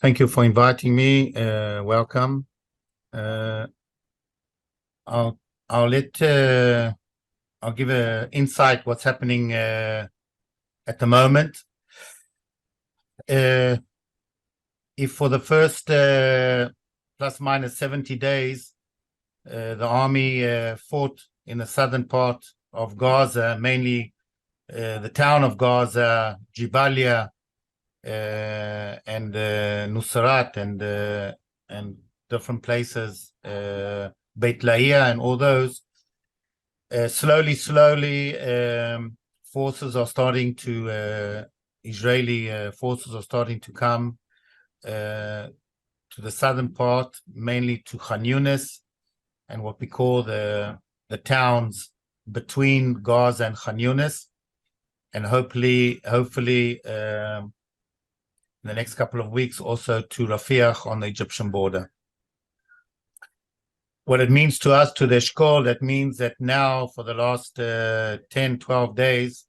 Thank you for inviting me. Welcome. I'll give an insight what's happening at the moment. If for the first plus minus 70 days, the army fought in the southern part of Gaza, mainly the town of Gaza, Jabalia, and Nusrat, and different places, Beit Lahia and all those. Slowly, forces are starting to, Israeli forces are starting to come to the southern part, mainly to Khan Yunis and what we call the towns between Gaza and Khan Yunis, and hopefully in the next couple of weeks also to Rafah on the Egyptian border. What it means to us, to the Eshkol, that means that now for the last 10, 12 days,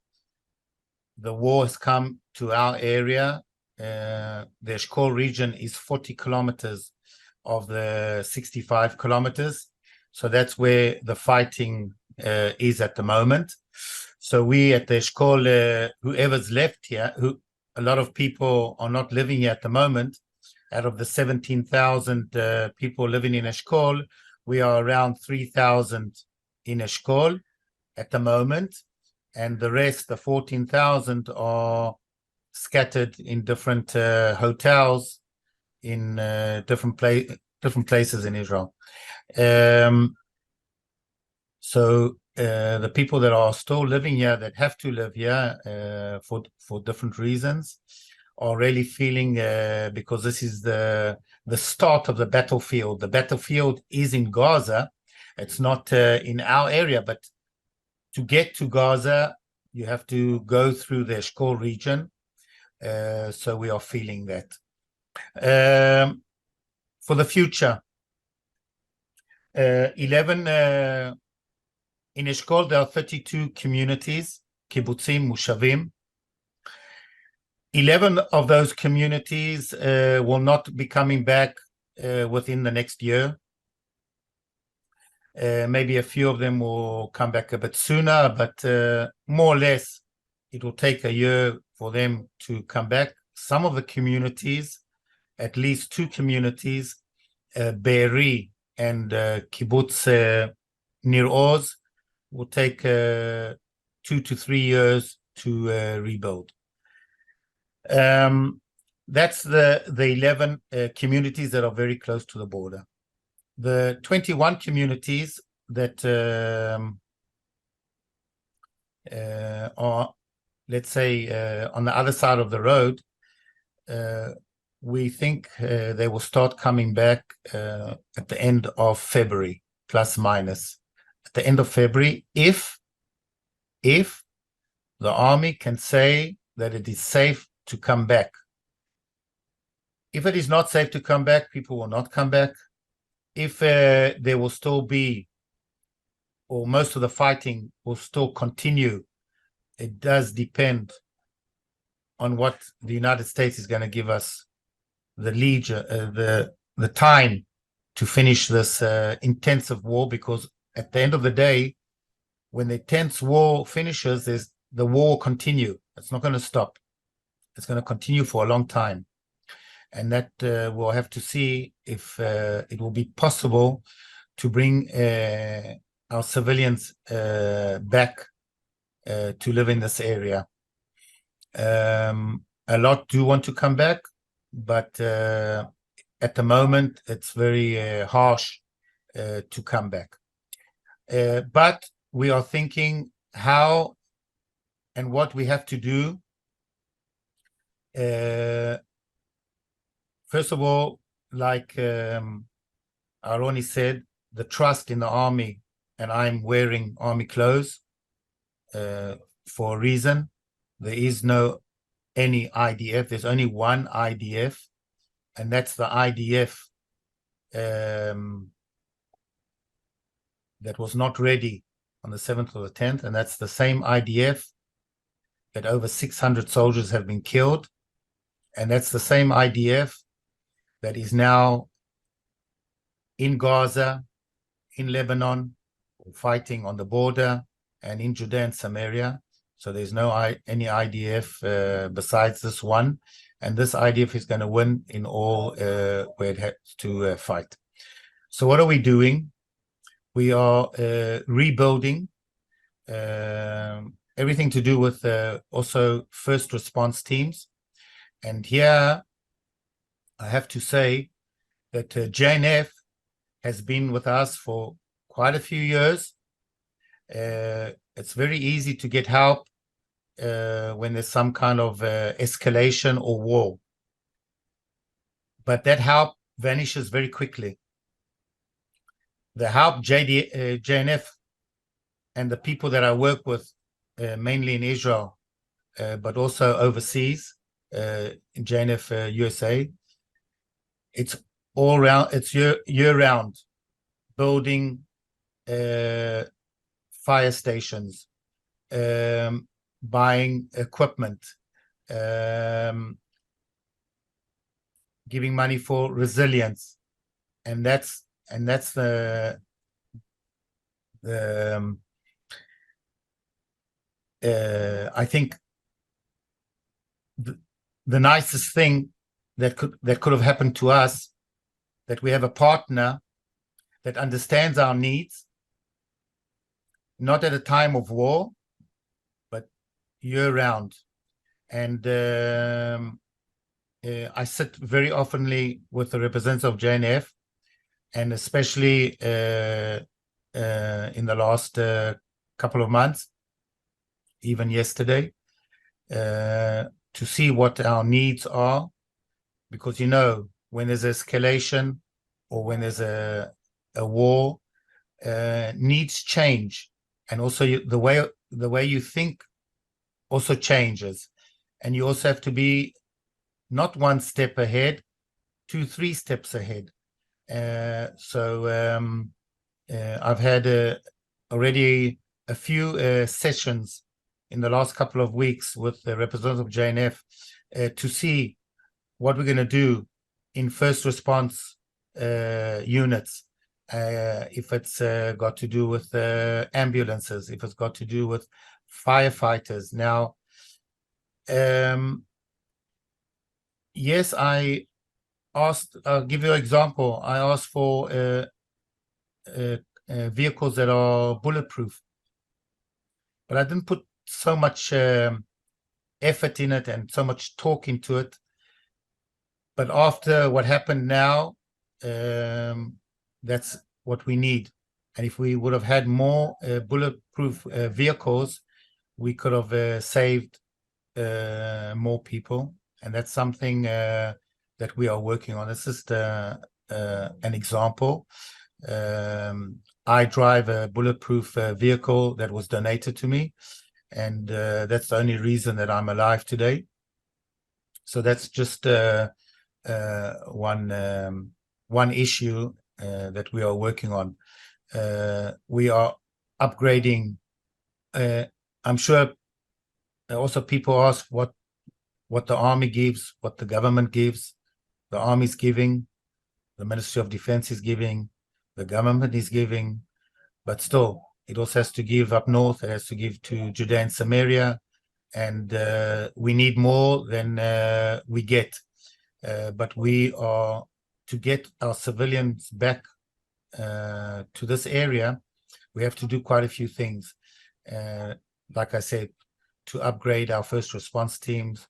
the war has come to our area. The Eshkol region is 40 kilometers of the 65 kilometers. So that's where the fighting is at the moment. So we at the Eshkol, whoever's left here, a lot of people are not living here at the moment. Out of the 17,000 people living in Eshkol, we are around 3,000 in Eshkol at the moment. And the rest, the 14,000, are scattered in different hotels in different places in Israel. So the people that are still living here, that have to live here for different reasons, are really feeling, because this is the start of the battlefield. The battlefield is in Gaza. It's not in our area, but to get to Gaza, you have to go through the Eshkol region. So we are feeling that. For the future, 11 in Eshkol, there are 32 communities, kibbutzim, mushavim. 11 of those communities will not be coming back within the next year. Maybe a few of them will come back a bit sooner, but more or less, it will take a year for them to come back. Some of the communities, at least two communities, Be'eri and kibbutz Nir Oz, will take 2 to 3 years to rebuild. That's the 11 communities that are very close to the border. The 21 communities that are, let's say, on the other side of the road, we think they will start coming back at the end of February, plus minus. At the end of February, if the army can say that it is safe to come back. If it is not safe to come back, people will not come back. If there will still be, or most of the fighting will still continue, it does depend on what the United States is going to give us the time to finish this intensive war, because at the end of the day, when the intense war finishes, the war will continue. It's not going to stop. It's going to continue for a long time. And that we'll have to see if it will be possible to bring our civilians back to live in this area. A lot do want to come back, but at the moment, it's very harsh to come back. But we are thinking how and what we have to do. First of all, like Aroni said, the trust in the army, and I'm wearing army clothes for a reason. There is no any IDF. There's only one IDF, and that's the IDF that was not ready on the 7th or the 10th, and that's the same IDF that over 600 soldiers have been killed, and that's the same IDF that is now in Gaza, in Lebanon, fighting on the border, and in Judea and Samaria. So there's no any IDF besides this one. And this IDF is going to win in all where it has to fight. So what are we doing? We are rebuilding everything to do with also first response teams. And here I have to say that JNF has been with us for quite a few years. It's very easy to get help when there's some kind of escalation or war. But that help vanishes very quickly. The help JNF and the people that I work with, mainly in Israel, but also overseas, in JNF-USA, it's all round, it's year-round, building fire stations, buying equipment, giving money for resilience, and that's the I think the nicest thing that could have happened to us, that we have a partner that understands our needs, not at a time of war, but year-round. And I sit very oftenly with the representatives of JNF, and especially in the last couple of months, even yesterday, to see what our needs are. Because, you know, when there's escalation or when there's a war, needs change. And also the way you think also changes. And you also have to be not one step ahead, 2-3 steps ahead. So I've had already a few sessions in the last couple of weeks with the representative of JNF to see what we're going to do in first response units. If it's got to do with ambulances, if it's got to do with firefighters. Now, yes, I asked, I'll give you an example. I asked for vehicles that are bulletproof, but I didn't put so much effort in it and so much talk into it. But after what happened now, that's what we need. And if we would have had more bulletproof vehicles, we could have saved more people. And that's something that we are working on. This is an example. I drive a bulletproof vehicle that was donated to me. And that's the only reason that I'm alive today. So that's just one issue that we are working on. We are upgrading. I'm sure also people ask what the army gives, what the government gives. The army is giving, the Ministry of Defense is giving, the government is giving, but still, it also has to give up north. It has to give to Judea and Samaria, and we need more than we get. But we are to get our civilians back to this area. We have to do quite a few things. Like I said, to upgrade our first response teams,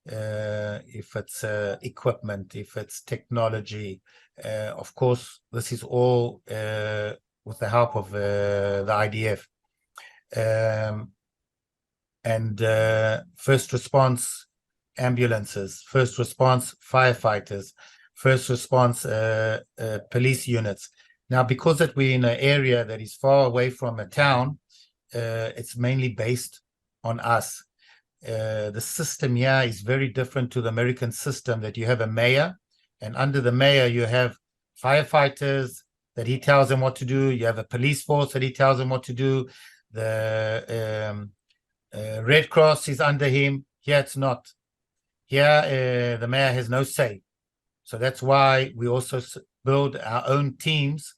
if it's equipment, if it's technology. Of course, this is all with the help of the IDF. And first response ambulances, first response firefighters, first response police units. Now, because that we're in an area that is far away from a town, it's mainly based on us. The system here is very different to the American system, that you have a mayor, and under the mayor you have firefighters that he tells them what to do. You have a police force that he tells them what to do. The Red Cross is under him. Here it's not. Here the mayor has no say. So that's why we also build our own teams.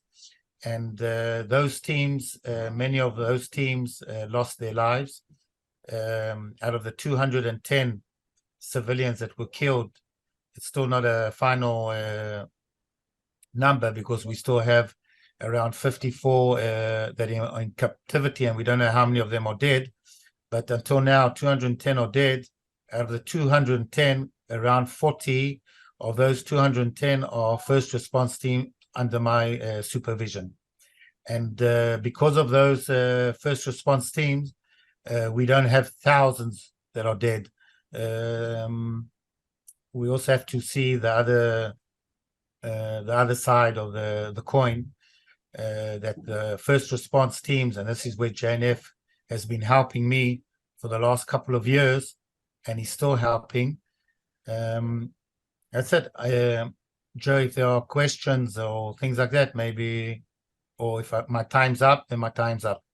And those teams, many of those teams lost their lives. Out of the 210 civilians that were killed, it's still not a final number, because we still have around 54 that are in captivity, and we don't know how many of them are dead. But until now, 210 are dead. Out of the 210, around 40 of those 210 are first response team under my supervision. And because of those first response teams, we don't have thousands that are dead. We also have to see the other side of the coin, that the first response teams, and this is where JNF has been helping me for the last couple of years, and he's still helping. That's it. Joe, if there are questions or things like that, maybe, or if my time's up, then my time's up.